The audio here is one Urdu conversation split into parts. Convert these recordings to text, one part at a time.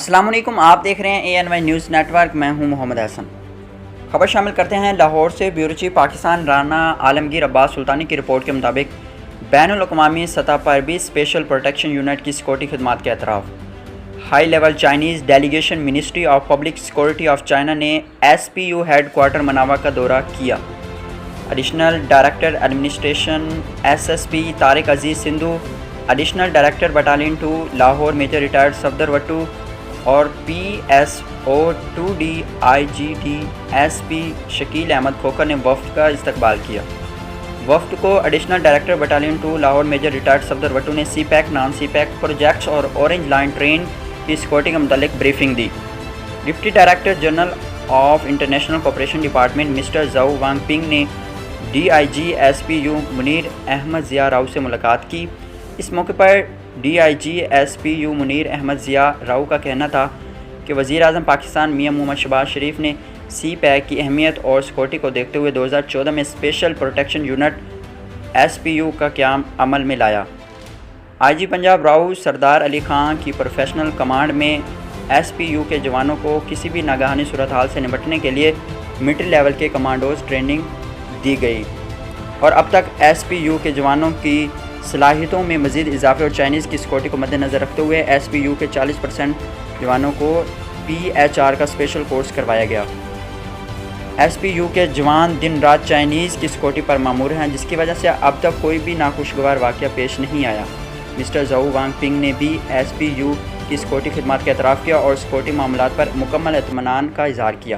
السلام علیکم، آپ دیکھ رہے ہیں ANY نیوز نیٹورک۔ میں ہوں محمد حسن۔ خبر شامل کرتے ہیں لاہور سے۔ بیورو چیف پاکستان رانا عالمگیر عباس سلطانی کی رپورٹ کے مطابق بین الاقوامی سطح پر بھی اسپیشل پروٹیکشن یونٹ کی سیکورٹی خدمات کے اعتراف۔ High level Chinese delegation ministry of public security of China نے SPU ہیڈ کوارٹر مناوا کا دورہ کیا۔ Additional director administration SSP Tariq Aziz Sandhu, additional director battalion 2 Lahore major retired Safdar Wattoo اور PSO 2D IGD SP Shakeel Ahmad Khokhar نے وفد کا استقبال کیا۔ وفد کو additional director battalion 2 Lahore major retired Safdar Wattoo نے CPEC نان CPEC پروجیکٹس اور اورنج لائن ٹرین کی سیکورٹی کے متعلق بریفنگ دی۔ Deputy director general of international cooperation department mister Zhao Wang Ping نے DIG SPU منیر احمد ضیاء راؤ سے ملاقات کی۔ اس موقع پر DIG SPU منیر احمد ضیاء راؤ کا کہنا تھا کہ وزیر اعظم پاکستان میاں محمد شہباز شریف نے CPEC کی اہمیت اور سیکورٹی کو دیکھتے ہوئے 2014 میں اسپیشل پروٹیکشن یونٹ SPU کا قیام عمل میں لایا۔ IG پنجاب راؤ سردار علی خان کی پروفیشنل کمانڈ میں SPU کے جوانوں کو کسی بھی ناگہانی صورتحال سے نمٹنے کے لیے ملٹری لیول کے کمانڈوز ٹریننگ دی گئی اور اب تک SPU کے جوانوں کی صلاحیتوں میں مزید اضافے اور چائنیز کی سیکورٹی کو مد نظر رکھتے ہوئے SPU کے 40% جوانوں کو PHR کا اسپیشل کورس کروایا گیا۔ SPU کے جوان دن رات چائنیز کی سیکورٹی پر مامور ہیں، جس کی وجہ سے اب تک کوئی بھی ناخوشگوار واقعہ پیش نہیں آیا۔ مسٹر زاؤ وانگ پنگ نے بھی SPU کی سیکورٹی خدمات کا اعتراف کیا اور سیکورٹی معاملات پر مکمل اطمینان کا اظہار کیا۔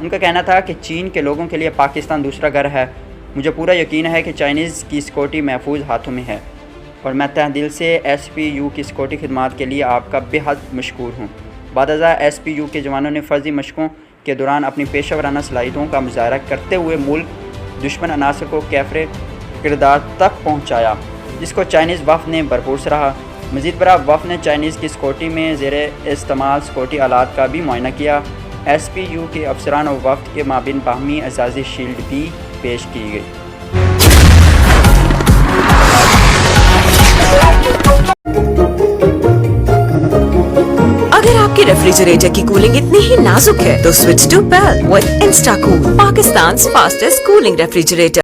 ان کا کہنا تھا کہ چین کے لوگوں کے لیے پاکستان دوسرا گھر ہے۔ مجھے پورا یقین ہے کہ چائنیز کی سیکورٹی محفوظ ہاتھوں میں ہے اور میں تہ دل سے SPU کی سیکورٹی خدمات کے لیے آپ کا بے حد مشکور ہوں۔ بعد ازاں SPU کے جوانوں نے فرضی مشقوں کے دوران اپنی پیشہ ورانہ صلاحیتوں کا مظاہرہ کرتے ہوئے ملک دشمن عناصر کو کیفر کردار تک پہنچایا، جس کو چائنیز وفد نے بھرپور سراہا۔ مزید برآں وفد نے چائنیز کی سیکورٹی میں زیر استعمال سیکورٹی آلات کا بھی معائنہ کیا۔ SPU کے افسران اور وفد کے مابین باہمی اعزازی شیلڈ بھی پیش کی گئی۔ اگر آپ کے ریفریجریٹر کی کولنگ اتنی ہی نازک ہے تو switch to PEL with insta cool, Pakistan fastest cooling refrigerator.